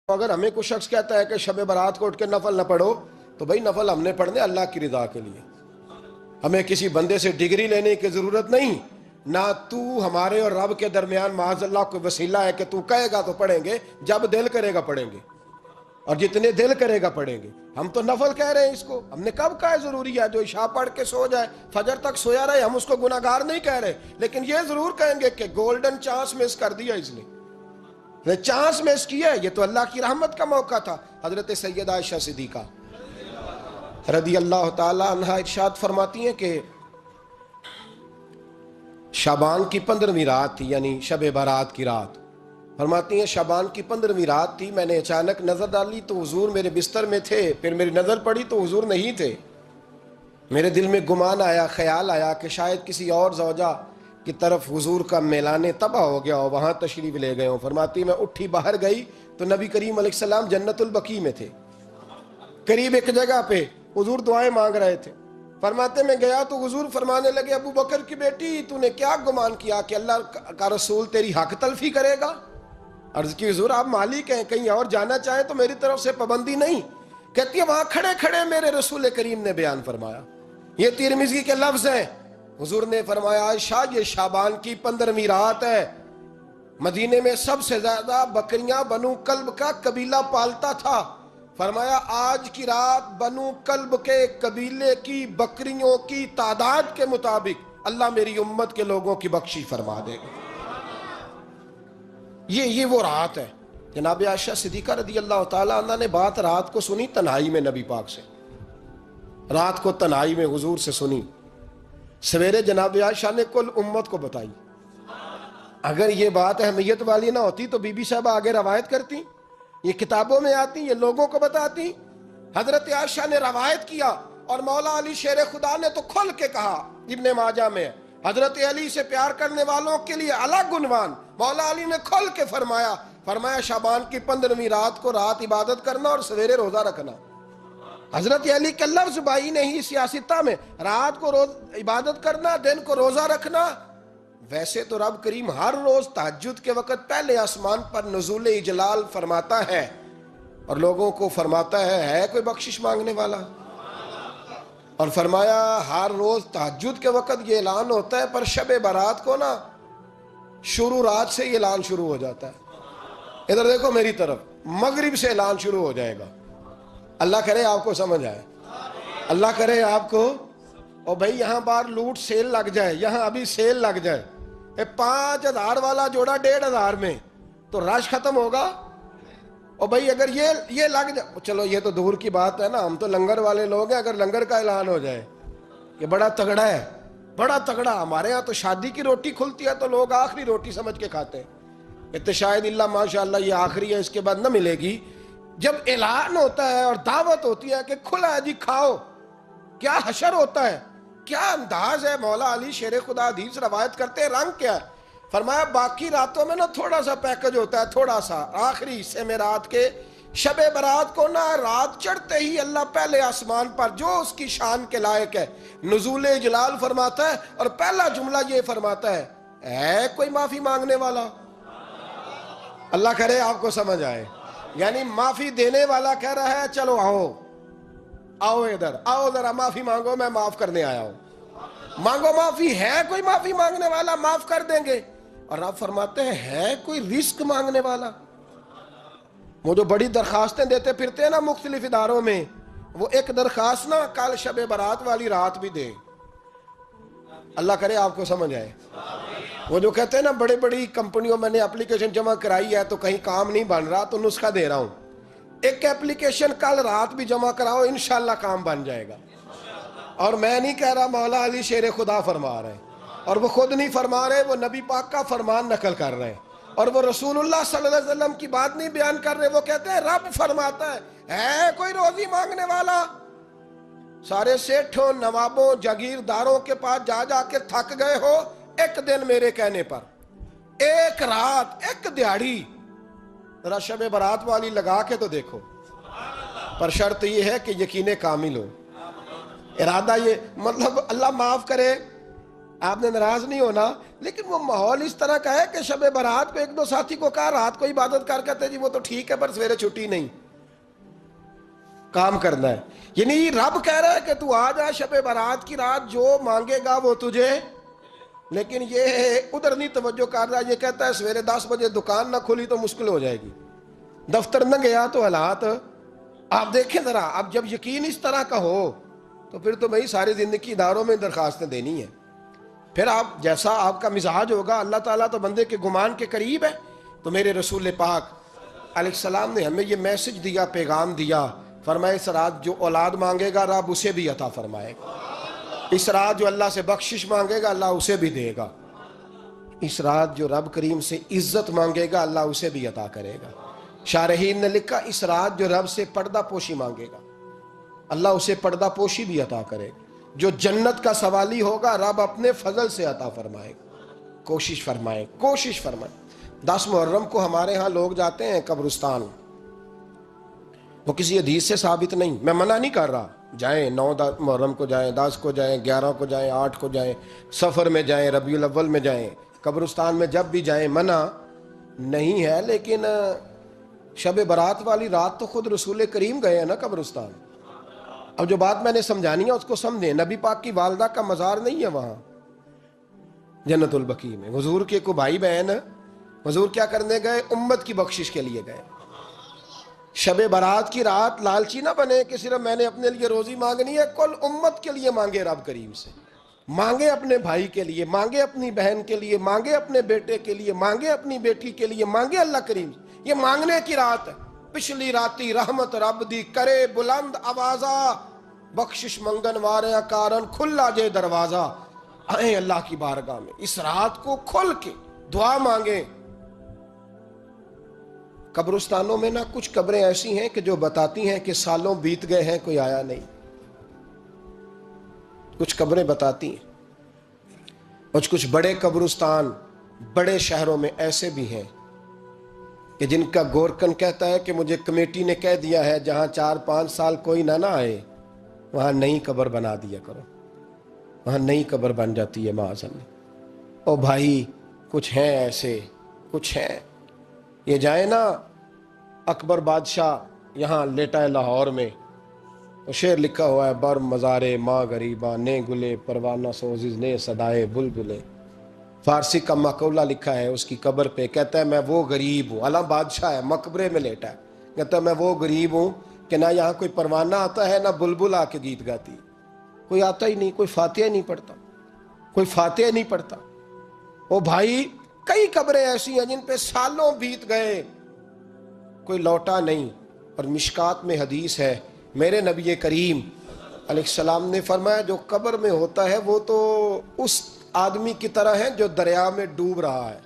اگر ہمیں کوئی شخص کہتا ہے کہ شب برات کو اٹھ کے نفل نہ پڑھو تو بھائی نفل ہم نے پڑھنے اللہ کی رضا کے لیے، ہمیں کسی بندے سے ڈگری لینے کی ضرورت نہیں، نہ تو ہمارے اور رب کے درمیان معاذ اللہ کوئی وسیلہ ہے کہ تو کہے گا تو پڑھیں گے، جب دل کرے گا پڑھیں گے، اور جتنے دل کرے گا پڑھیں گے۔ ہم تو نفل کہہ رہے ہیں اس کو، ہم نے کب کہا ہے ضروری ہے جو عشاء پڑھ کے سو جائے فجر تک سویا رہے، ہم اس کو گناہگار نہیں کہہ رہے، لیکن یہ ضرور کہیں گے کہ گولڈن چانس مس کر دیا اس نے چانس مس کیا ہے، یہ تو اللہ کی رحمت کا موقع تھا۔ حضرت سیدہ عائشہ صدیقہ رضی اللہ تعالی عنہا ارشاد فرماتی ہیں کہ شعبان کی 15ویں رات تھی، یعنی شب برات کی رات۔ فرماتی ہیں شعبان کی 15ویں رات تھی، میں نے اچانک نظر ڈالی تو حضور میرے بستر میں تھے، پھر میری نظر پڑی تو حضور نہیں تھے۔ میرے دل میں گمان آیا، خیال آیا کہ شاید کسی اور زوجہ کی طرف حضور کا میلانے تباہ ہو گیا ہو، وہاں تشریف لے گئے ہوں۔ فرماتی میں اٹھی باہر گئی تو نبی کریم علیہ السلام جنت البقیع میں تھے، قریب ایک جگہ پہ حضور دعائیں مانگ رہے تھے۔ فرماتے میں گیا تو حضور فرمانے لگے ابو بکر کی بیٹی تو نے کیا گمان کیا کہ اللہ کا رسول تیری حق تلفی کرے گا؟ عرض کی حضور آپ مالک ہیں، کہیں اور جانا چاہیں تو میری طرف سے پابندی نہیں۔ کہتی ہے وہاں کھڑے کھڑے میرے رسول کریم نے بیان فرمایا، یہ ترمذی کے لفظ ہیں، حضور نے فرمایا عائشہ یہ شعبان کی 15ویں رات ہے، مدینے میں سب سے زیادہ بکریاں بنو کلب کا قبیلہ پالتا تھا۔ فرمایا آج کی رات بنو کلب کے قبیلے کی بکریوں کی تعداد کے مطابق اللہ میری امت کے لوگوں کی بخشی فرما دے گا۔ یہ وہ رات ہے۔ جناب عائشہ صدیقہ رضی اللہ تعالیٰ عنہ نے بات رات کو سنی تنہائی میں نبی پاک سے، رات کو تنہائی میں حضور سے سنی، سویرے جناب عائشہ نے کل امت کو بتائی۔ اگر یہ بات اہمیت والی نہ ہوتی تو بی بی صاحبہ آگے روایت کرتی، یہ کتابوں میں آتی، یہ لوگوں کو بتاتی۔ حضرت عائشہ نے روایت کیا اور مولا علی شیر خدا نے تو کھل کے کہا، ابن ماجہ میں حضرت علی سے پیار کرنے والوں کے لیے الگ عنوان، مولا علی نے کھل کے فرمایا شعبان کی 15ویں رات کو رات عبادت کرنا اور سویرے روزہ رکھنا۔ حضرت علی کے لفظ بائی نہیں سیاستہ میں، رات کو روز عبادت کرنا، دن کو روزہ رکھنا۔ ویسے تو رب کریم ہر روز تہجد کے وقت پہلے آسمان پر نزول اجلال فرماتا ہے اور لوگوں کو فرماتا ہے کوئی بخشش مانگنے والا؟ اور فرمایا ہر روز تہجد کے وقت یہ اعلان ہوتا ہے، پر شب برات کو نا شروع رات سے یہ اعلان شروع ہو جاتا ہے۔ ادھر دیکھو میری طرف، مغرب سے اعلان شروع ہو جائے گا۔ اللہ کرے آپ کو سمجھ آئے، اللہ کرے آپ کو، اور بھائی یہاں بار لوٹ سیل لگ جائے، یہاں ابھی سیل لگ جائے، 5000 والا جوڑا 1500 میں تو رش ختم ہوگا۔ اور بھائی اگر یہ لگ جائے، چلو یہ تو دور کی بات ہے نا، ہم تو لنگر والے لوگ ہیں، اگر لنگر کا اعلان ہو جائے کہ بڑا تگڑا ہے، بڑا تگڑا، ہمارے ہاں تو شادی کی روٹی کھلتی ہے تو لوگ آخری روٹی سمجھ کے کھاتے ہیں، تو شاید اللہ ماشاءاللہ یہ آخری ہے، اس کے بعد نہ ملے گی۔ جب اعلان ہوتا ہے اور دعوت ہوتی ہے کہ کھلا ہے جی کھاؤ، کیا حشر ہوتا ہے، کیا انداز ہے۔ مولا علی شیر خدا حدیث روایت کرتے ہیں، رنگ کیا ہے؟ فرمایا باقی راتوں میں نا تھوڑا سا پیکج ہوتا ہے، تھوڑا سا، آخری حصے میں رات کے شب برات کو نا رات چڑھتے ہی اللہ پہلے آسمان پر جو اس کی شان کے لائق ہے نزول جلال فرماتا ہے، اور پہلا جملہ یہ فرماتا ہے کوئی معافی مانگنے والا؟ اللہ کرے آپ کو سمجھ آئے، یعنی معافی دینے والا کہہ رہا ہے چلو آؤ ادھر آؤ، ذرا معافی مانگو، میں معاف کرنے آیا ہوں، مانگو معافی۔ ہے کوئی معافی مانگنے والا؟ معاف کر دیں گے۔ اور آپ فرماتے ہیں ہے کوئی رزق مانگنے والا؟ وہ جو بڑی درخواستیں دیتے پھرتے ہیں نا مختلف اداروں میں، وہ ایک درخواست نا کل شب برات والی رات بھی دیں۔ اللہ کرے آپ کو سمجھ آئے۔ وہ جو کہتے ہیں نا بڑی بڑی کمپنیوں میں نے اپلیکیشن جمع کرائی ہے تو کہیں کام نہیں بن رہا تو نسخہ دے رہا ہوں، ایک اپلیکیشن کل رات بھی جمع کراؤ انشاءاللہ کام بن جائے گا۔ اور میں نہیں کہہ رہا، مولا علی شیر خدا فرما رہے ہیں، اور وہ خود نہیں فرما رہے، وہ نبی پاک کا فرمان نقل کر رہے ہیں، اور وہ رسول اللہ صلی اللہ علیہ وسلم کی بات نہیں بیان کر رہے، وہ کہتے ہیں رب فرماتا ہے کوئی روزی مانگنے والا؟ سارے سیٹھوں، نوابوں، جاگیرداروں کے پاس جا جا کے تھک گئے ہو، ایک دن میرے کہنے پر، ایک رات، ایک دیہڑی ذرا شب برات والی لگا کے تو دیکھو، پر شرط یہ ہے کہ یقین کامل ہو، ارادہ یہ، مطلب اللہ معاف کرے، آپ نے ناراض نہیں ہونا، لیکن وہ ماحول اس طرح کا ہے کہ شب برات کو ایک دو ساتھی کو کہا رات کو عبادت کر کہتے جی وہ تو ٹھیک ہے پر سویرے چھٹی نہیں، کام کرنا ہے. یعنی رب کہہ رہا ہے کہ تو آ جا شب برات کی رات، جو مانگے گا وہ تجھے، لیکن یہ ادھر نہیں توجہ کر رہا. یہ کہتا ہے سویرے 10 بجے دکان نہ کھلی تو مشکل ہو جائے گی، دفتر نہ گیا تو حالات آپ دیکھیں ذرا. اب جب یقین اس طرح کا ہو تو پھر تو بھائی ساری زندگی اداروں میں درخواستیں دینی ہے. پھر آپ جیسا آپ کا مزاج ہوگا، اللہ تعالیٰ تو بندے کے گمان کے قریب ہے. تو میرے رسول پاک علیہ السلام نے ہمیں یہ میسج دیا، پیغام دیا، فرمایا اس رات جو اولاد مانگے گا رب اسے بھی عطا فرمائے گا. اس رات جو اللہ سے بخشش مانگے گا اللہ اسے بھی دے گا. اس رات جو رب کریم سے عزت مانگے گا اللہ اسے بھی عطا کرے گا. شارحین نے لکھا اس رات جو رب سے پردہ پوشی مانگے گا اللہ اسے پردہ پوشی بھی عطا کرے گا. جو جنت کا سوالی ہوگا رب اپنے فضل سے عطا فرمائے گا. کوشش فرمائے، کوشش فرمائے. 10 محرم کو ہمارے ہاں لوگ جاتے ہیں قبرستان، وہ کسی حدیث سے ثابت نہیں، میں منع نہیں کر رہا، جائیں 9 محرم کو جائیں، 10 کو جائیں، 11 کو جائیں، 8 کو جائیں، سفر میں جائیں، ربیع الاول میں جائیں، قبرستان میں جب بھی جائیں منع نہیں ہے. لیکن شب برات والی رات تو خود رسول کریم گئے ہیں نا قبرستان. اب جو بات میں نے سمجھانی ہے اس کو سمجھیں. نبی پاک کی والدہ کا مزار نہیں ہے وہاں جنت البقیع میں. حضور کے کو بھائی بہن، حضور کیا کرنے گئے؟ امت کی بخشش کے لیے گئے. شب برات کی رات لالچی نہ بنے کہ صرف میں نے اپنے لیے روزی مانگنی ہے، کل امت کے لیے مانگے رب کریم سے. مانگے اپنے بھائی کے لیے، مانگے اپنی بہن کے لیے، مانگے اپنے بیٹے کے لیے، مانگے اپنی بیٹی کے لیے، مانگے اللہ کریم سے. یہ مانگنے کی رات ہے. پچھلی راتی رحمت رب دی کرے بلند آوازہ، بخشش منگن وارے کارن کھلا جے دروازہ. آئیں اللہ کی بارگاہ میں اس رات کو کھل کے دعا مانگیں. قبرستانوں میں نا کچھ قبریں ایسی ہیں کہ جو بتاتی ہیں کہ سالوں بیت گئے ہیں کوئی آیا نہیں. کچھ قبریں بتاتی ہیں. اور کچھ بڑے قبرستان بڑے شہروں میں ایسے بھی ہیں کہ جن کا گورکن کہتا ہے کہ مجھے کمیٹی نے کہہ دیا ہے جہاں 4-5 سال کوئی نہ آئے وہاں نئی قبر بنا دیا کرو. وہاں نئی قبر بن جاتی ہے معاذ اللہ. او بھائی کچھ ہیں ایسے، کچھ ہیں. یہ جائیں نا اکبر بادشاہ یہاں لیٹا ہے لاہور میں، تو شعر لکھا ہوا ہے بر مزارے ماں غریباں نے گلے پروانہ سوزز نے صدائے بلبلے. فارسی کا مقولہ لکھا ہے اس کی قبر پہ، کہتا ہے میں وہ غریب ہوں. عالم بادشاہ ہے مقبرے میں لیٹا ہے، کہتا ہے میں وہ غریب ہوں کہ نہ یہاں کوئی پروانہ آتا ہے نہ بلبل آ کے گیت گاتی. کوئی آتا ہی نہیں، کوئی فاتحہ نہیں پڑھتا، کوئی فاتحہ نہیں پڑھتا. او بھائی کئی قبریں ایسی ہیں جن پہ سالوں بیت گئے کوئی لوٹا نہیں. اور مشکات میں حدیث ہے میرے نبی کریم علیہ السلام نے فرمایا جو قبر میں ہوتا ہے وہ تو اس آدمی کی طرح ہے جو دریا میں ڈوب رہا ہے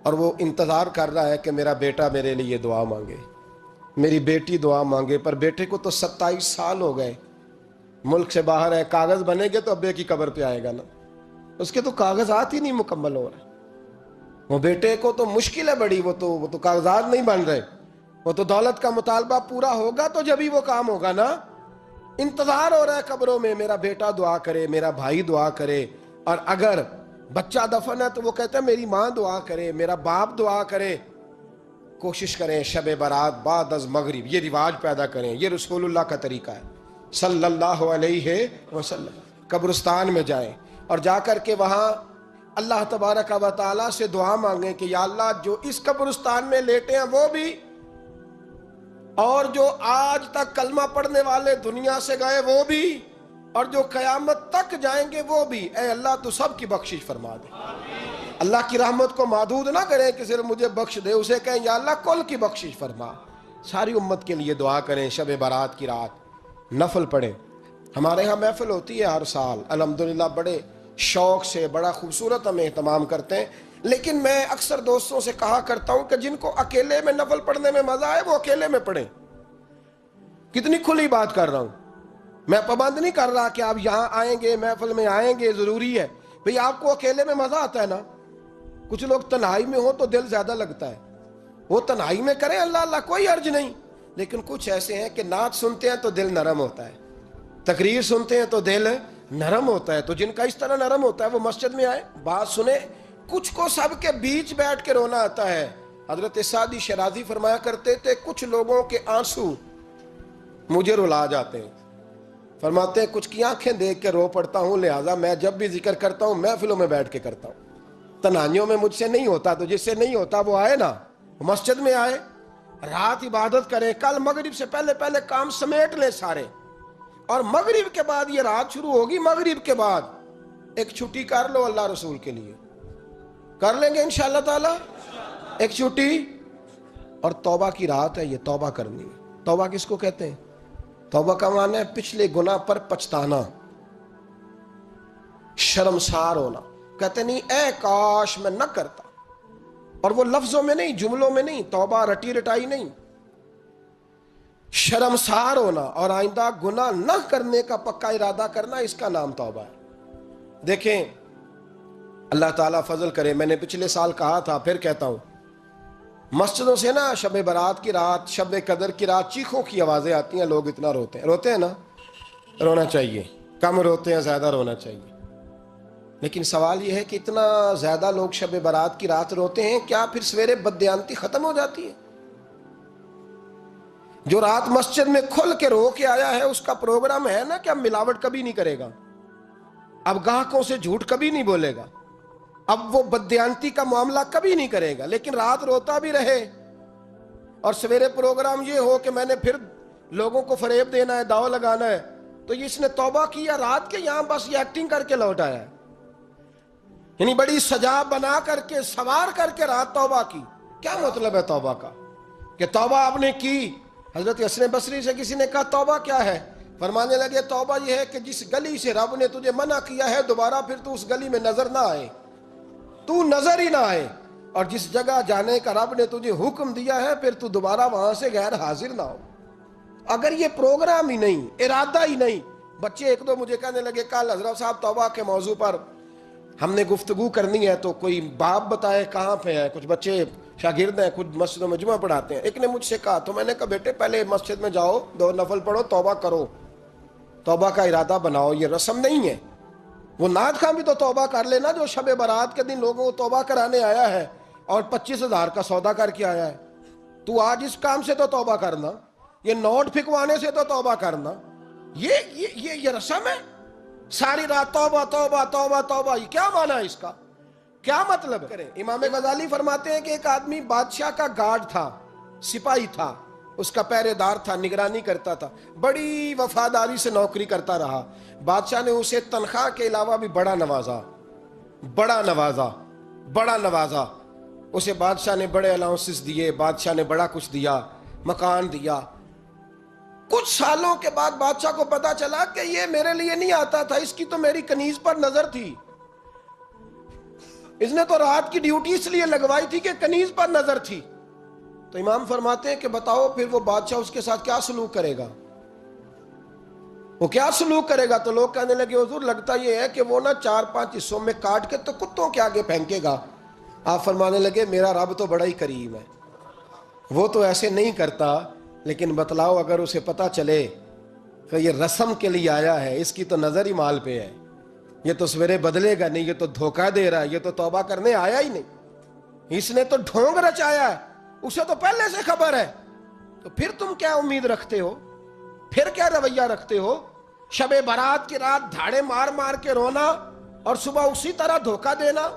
اور وہ انتظار کر رہا ہے کہ میرا بیٹا میرے لیے دعا مانگے، میری بیٹی دعا مانگے. پر بیٹے کو تو 27 سال ہو گئے، ملک سے باہر ہے. کاغذ بنے گے تو ابے کی قبر پہ آئے گا نا، اس کے تو کاغذات ہی نہیں مکمل ہو رہے. وہ بیٹے کو تو مشکل ہے بڑی، وہ تو کاغذات نہیں بن رہے. وہ تو دولت کا مطالبہ پورا ہوگا تو جبھی وہ کام ہوگا نا. انتظار ہو رہا ہے قبروں میں میرا بیٹا دعا کرے، میرا بھائی دعا کرے. اور اگر بچہ دفن ہے تو وہ کہتا ہے میری ماں دعا کرے، میرا باپ دعا کرے. کوشش کریں شب برات بعد از مغرب یہ رواج پیدا کریں. یہ رسول اللہ کا طریقہ ہے صلی اللہ علیہ وسلم. قبرستان میں جائیں اور جا کر کے وہاں اللہ تبارک و تعالیٰ سے دعا مانگیں کہ یا اللہ جو اس قبرستان میں لیٹے ہیں وہ بھی، اور جو آج تک کلمہ پڑھنے والے دنیا سے گئے وہ بھی، اور جو قیامت تک جائیں گے وہ بھی. اے اللہ تو سب کی بخشش فرما دے. اللہ کی رحمت کو محدود نہ کریں کہ صرف مجھے بخش دے، اسے کہیں یا اللہ کل کی بخشش فرما. ساری امت کے لیے دعا کریں. شب برات کی رات نفل پڑھیں. ہمارے ہاں محفل ہوتی ہے ہر سال الحمدللہ، بڑے شوق سے بڑا خوبصورت ہم اہتمام کرتے ہیں. لیکن میں اکثر دوستوں سے کہا کرتا ہوں کہ جن کو اکیلے میں نفل پڑھنے میں مزہ آئے وہ اکیلے میں پڑھیں. کتنی کھلی بات کر رہا ہوں. میں پابند نہیں کر رہا کہ آپ یہاں آئیں گے محفل میں آئیں گے ضروری ہے. بھئی آپ کو اکیلے میں مزہ آتا ہے نا. کچھ لوگ تنہائی میں ہو تو دل زیادہ لگتا ہے، وہ تنہائی میں کریں اللہ اللہ کوئی عرض نہیں. لیکن کچھ ایسے ہیں کہ نعت سنتے ہیں تو دل نرم ہوتا ہے، تقریر سنتے ہیں تو دل نرم ہوتا ہے. تو جن کا اس طرح نرم ہوتا ہے وہ مسجد میں آئے, بات سنے. کچھ کو سب کے بیچ بیٹھ کے رونا آتا ہے. حضرت سعدی شیرازی فرمایا کرتے تھے کچھ لوگوں کے آنسو مجھے رلا جاتے ہیں. فرماتے ہیں کچھ کی آنکھیں دیکھ کے رو پڑتا ہوں, لہٰذا میں جب بھی ذکر کرتا ہوں محفلوں میں بیٹھ کے کرتا ہوں. تنہائیوں میں مجھ سے نہیں ہوتا, تو جس سے نہیں ہوتا وہ آئے نا, مسجد میں آئے, رات عبادت کریں. کل مغرب سے پہلے پہلے کام سمیٹ لیں سارے, اور مغرب کے بعد یہ رات شروع ہوگی, مغرب کے بعد ایک چھٹی کر لو اللہ رسول کے لیے. کر لیں گے انشاءاللہ تعالی ایک چھٹی. اور توبہ کی رات ہے یہ, توبہ کرنی ہے. توبہ کس کو کہتے ہیں؟ توبہ کا معنی ہے پچھلے گناہ پر پچھتانا, شرمسار ہونا. کہتے نہیں اے کاش میں نہ کرتا, اور وہ لفظوں میں نہیں, جملوں میں نہیں, توبہ رٹی رٹائی نہیں. شرمسار ہونا اور آئندہ گناہ نہ کرنے کا پکا ارادہ کرنا, اس کا نام توبہ ہے. دیکھیں اللہ تعالیٰ فضل کرے, میں نے پچھلے سال کہا تھا پھر کہتا ہوں, مسجدوں سے نا شب برات کی رات, شب قدر کی رات چیخوں کی آوازیں آتی ہیں, لوگ اتنا روتے ہیں نا. رونا چاہیے, کم روتے ہیں زیادہ رونا چاہیے. لیکن سوال یہ ہے کہ اتنا زیادہ لوگ شب برات کی رات روتے ہیں, کیا پھر سویرے بددیانتی ختم ہو جاتی ہے؟ جو رات مسجد میں کھل کے رو کے آیا ہے اس کا پروگرام ہے نا کہ اب ملاوٹ کبھی نہیں کرے گا, اب گاہکوں سے جھوٹ کبھی نہیں بولے گا, اب وہ بددیانتی کا معاملہ کبھی نہیں کرے گا. لیکن رات روتا بھی رہے اور سویرے پروگرام یہ ہو کہ میں نے پھر لوگوں کو فریب دینا ہے, داؤ لگانا ہے, تو اس نے توبہ کیا رات کے, یہاں بس یہ ایکٹنگ کر کے لوٹ آیا ہے. یعنی بڑی سجا بنا کر کے سوار کر کے رات توبہ کی. کیا مطلب ہے توبہ کا؟ کہ توبہ آپ نے کی. حضرت حسن بصری سے کسی نے کہا توبہ کیا ہے؟ فرمانے لگے توبہ یہ ہے کہ جس گلی سے رب نے تجھے منع کیا ہے دوبارہ پھر تو اس گلی میں نظر نہ آئے, تو نظر ہی نہ آئے. اور جس جگہ جانے کا رب نے تجھے حکم دیا ہے پھر تو دوبارہ وہاں سے غیر حاضر نہ ہو. اگر یہ پروگرام ہی نہیں, ارادہ ہی نہیں. بچے ایک دو مجھے کہنے لگے کل حضرت صاحب توبہ کے موضوع پر ہم نے گفتگو کرنی ہے, تو کوئی باب بتائے کہاں پہ ہے. کچھ بچے شاگرد ہیں, کچھ مسجدوں میں جمعہ پڑھاتے ہیں. ایک نے مجھ سے کہا, تو میں نے کہا بیٹے پہلے مسجد میں جاؤ, 2 نفل پڑھو, توبہ کرو, توبہ کا ارادہ بناؤ. یہ رسم نہیں ہے. وہ نعت خواں بھی تو توبہ کر لینا جو شب برات کے دن لوگوں کو توبہ کرانے آیا ہے اور 25,000 کا سودا کر کے آیا ہے. تو آج اس کام سے تو توبہ کرنا, یہ نوٹ پھکوانے سے تو توبہ کرنا. یہ رسم ہے. ساری رات توبہ توبہ توبہ توبہ, یہ کیا معنی ہے اس کا؟ کیا مطلب کریں؟ امام غزالی فرماتے ہیں کہ ایک آدمی بادشاہ کا گارڈ تھا, سپاہی تھا, اس کا پہرے دار تھا, نگرانی کرتا تھا, بڑی وفاداری سے نوکری کرتا رہا. بادشاہ نے اسے تنخواہ کے علاوہ بھی بڑا نوازا, بڑا نوازا, بڑا نوازا. اسے بادشاہ نے بڑے الاؤنسز دیے, بادشاہ نے بڑا کچھ دیا, مکان دیا. کچھ سالوں کے بعد بادشاہ کو پتا چلا کہ یہ میرے لیے نہیں آتا تھا, اس کی تو میری کنیز پر نظر تھی. اس نے تو رات کی ڈیوٹی اس لیے لگوائی تھی کہ کنیز پر نظر تھی. تو امام فرماتے ہیں کہ بتاؤ پھر وہ بادشاہ اس کے ساتھ کیا سلوک کرے گا؟ وہ کیا سلوک کرے گا؟ تو لوگ کہنے لگے حضور لگتا یہ ہے کہ وہ نا 4-5 حصوں میں کاٹ کے تو کتوں کے آگے پھینکے گا. آپ فرمانے لگے میرا رب تو بڑا ہی کریم ہے, وہ تو ایسے نہیں کرتا. لیکن بتلاؤ اگر اسے پتا چلے کہ یہ رسم کے لیے آیا ہے, اس کی تو نظر ہی مال پہ ہے, یہ تو سویرے بدلے گا نہیں, یہ تو دھوکہ دے رہا ہے, یہ تو توبہ کرنے آیا ہی نہیں, اس نے تو ڈھونگ رچایا ہے, اسے تو پہلے سے خبر ہے. تو پھر تم کیا امید رکھتے ہو؟ پھر کیا رویہ رکھتے ہو؟ شب برات کی رات دھاڑے مار مار کے رونا اور صبح اسی طرح دھوکہ دینا,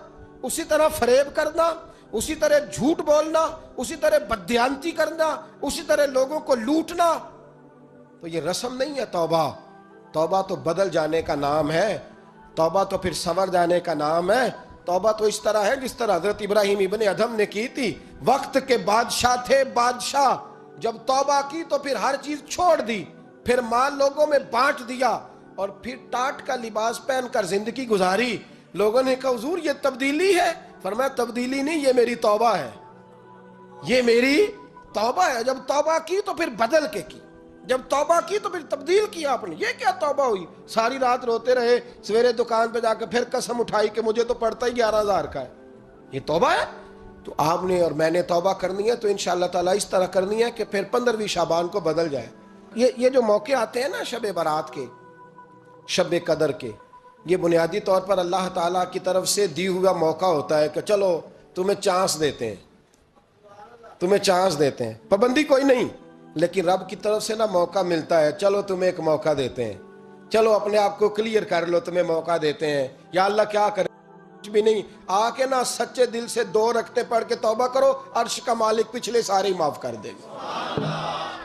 اسی طرح فریب کرنا, اسی طرح جھوٹ بولنا, اسی طرح بددیانتی کرنا, اسی طرح لوگوں کو لوٹنا. تو یہ رسم نہیں ہے توبہ. توبہ تو بدل جانے کا نام ہے, توبہ تو پھر سنور جانے کا نام ہے. توبہ تو اس طرح ہے جس طرح حضرت ابراہیم ابن ادھم نے کی تھی. وقت کے بادشاہ تھے, بادشاہ جب توبہ کی تو پھر ہر چیز چھوڑ دی, پھر مال لوگوں میں بانٹ دیا اور پھر ٹاٹ کا لباس پہن کر زندگی گزاری. لوگوں نے کہا حضور یہ تبدیلی ہے. فرمایا تبدیلی نہیں, یہ میری توبہ ہے, یہ میری توبہ ہے. جب توبہ کی تو پھر بدل کے کی, جب توبہ کی تو پھر تبدیل کیا آپ نے. یہ کیا توبہ ہوئی؟ ساری رات روتے رہے, سویرے دکان پہ جا کے پھر قسم اٹھائی کہ مجھے تو پڑتا ہی 11,000 کا ہے. یہ توبہ ہے؟ تو آپ نے اور میں نے توبہ کرنی ہے تو انشاءاللہ تعالیٰ اس طرح کرنی ہے کہ پھر 15ویں شعبان کو بدل جائے. یہ جو موقع آتے ہیں نا شب برات کے, شب قدر کے، یہ بنیادی طور پر اللہ تعالیٰ کی طرف سے دی ہوا موقع ہوتا ہے کہ چلو تمہیں چانس دیتے ہیں، تمہیں چانس دیتے ہیں، پابندی کوئی نہیں، لیکن رب کی طرف سے نا موقع ملتا ہے، چلو تمہیں ایک موقع دیتے ہیں، چلو اپنے آپ کو کلیئر کر لو، تمہیں موقع دیتے ہیں۔ یا اللہ کیا کرے، کچھ بھی نہیں، آ کے نا سچے دل سے 2 رکعتیں پڑھ کے توبہ کرو، عرش کا مالک پچھلے سارے ہی معاف کر دے گا۔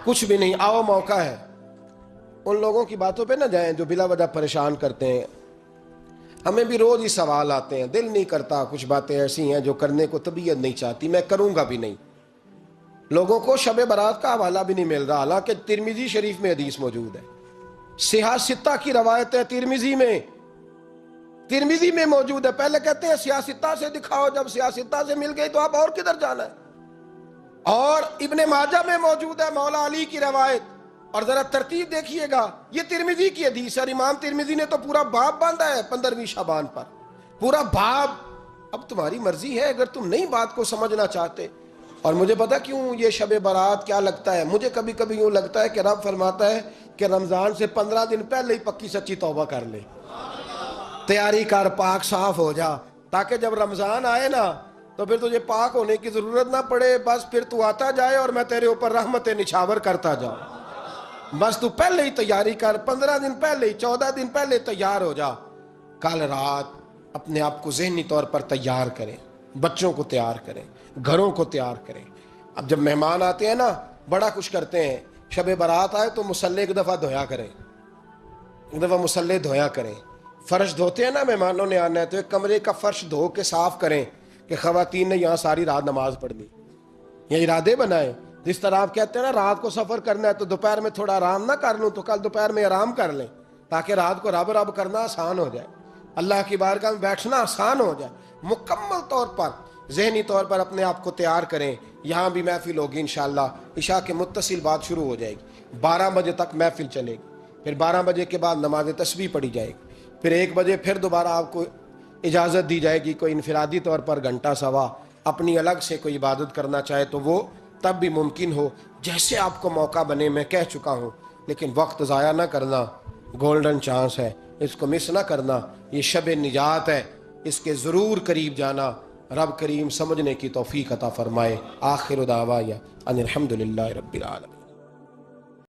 کچھ بھی نہیں، آؤ موقع ہے۔ ان لوگوں کی باتوں پہ نہ جائیں جو بلا وجہ پریشان کرتے ہیں، ہمیں بھی روز ہی سوال آتے ہیں، دل نہیں کرتا، کچھ باتیں ایسی ہیں جو کرنے کو طبیعت نہیں چاہتی، میں کروں گا بھی نہیں۔ لوگوں کو شب برات کا حوالہ بھی نہیں مل رہا، حالانکہ ترمذی شریف میں حدیث موجود ہے، صحاح ستہ کی روایت ہے، ترمذی میں موجود ہے۔ پہلے کہتے ہیں صحاح ستہ سے دکھاؤ، جب صحاح ستہ سے مل گئی تو آپ اور کدھر جانا ہے؟ اور ابن ماجہ میں موجود ہے مولا علی کی روایت، اور ذرا ترتیب دیکھیے گا، یہ ترمذی کی حدیث ہے، اور امام ترمذی نے تو پورا باب باندھا ہے 15ویں شعبان پر، پورا باب۔ اب تمہاری مرضی ہے، اگر تم نئی بات کو سمجھنا چاہتے۔ اور مجھے پتا کیوں یہ شب برات کیا لگتا ہے، مجھے کبھی کبھی یوں لگتا ہے کہ رب فرماتا ہے کہ رمضان سے 15 دن پہلے ہی پکی سچی توبہ کر لے، تیاری کر، پاک صاف ہو جا، تاکہ جب رمضان آئے نا تو پھر تجھے پاک ہونے کی ضرورت نہ پڑے، بس پھر تو آتا جائے اور میں تیرے اوپر رحمت نچھاور کرتا جاؤں۔ بس تو پہلے ہی تیاری کر، 15 دن پہلے ہی، 14 دن پہلے تیار ہو جا۔ کل رات اپنے آپ کو ذہنی طور پر تیار کریں، بچوں کو تیار کریں، گھروں کو تیار کریں۔ اب جب مہمان آتے ہیں نا بڑا کچھ کرتے ہیں، شب برات آئے تو مصلی ایک دفعہ دھویا کریں، ایک دفعہ مصلی دھویا کریں۔ فرش دھوتے ہیں نا، مہمانوں نے آنا ہے تو ایک کمرے کا فرش دھو کے صاف کریں کہ خواتین نے یہاں ساری رات نماز پڑھنی، یہ ارادے بنائیں۔ جس طرح آپ کہتے ہیں نا رات کو سفر کرنا ہے تو دوپہر میں تھوڑا آرام نہ کر لوں، تو کل دوپہر میں آرام کر لیں، تاکہ رات کو رب رب کرنا آسان ہو جائے، اللہ کی بارگاہ میں بیٹھنا آسان ہو جائے۔ مکمل طور پر ذہنی طور پر اپنے آپ کو تیار کریں۔ یہاں بھی محفل ہوگی انشاءاللہ، عشاء کے متصل بعد شروع ہو جائے گی، 12 بجے تک محفل چلے گی، پھر 12 بجے کے بعد نماز تسبیح پڑھی جائے گی، پھر 1 بجے پھر دوبارہ آپ کو اجازت دی جائے گی، کوئی انفرادی طور پر گھنٹہ سوا اپنی الگ سے کوئی عبادت کرنا چاہے تو وہ تب بھی ممکن ہو، جیسے آپ کو موقع بنے۔ میں کہہ چکا ہوں، لیکن وقت ضائع نہ کرنا، گولڈن چانس ہے، اس کو مس نہ کرنا، یہ شب نجات ہے، اس کے ضرور قریب جانا۔ رب کریم سمجھنے کی توفیق عطا فرمائے۔ آخر دعوایا ان الحمدللہ رب العالمین۔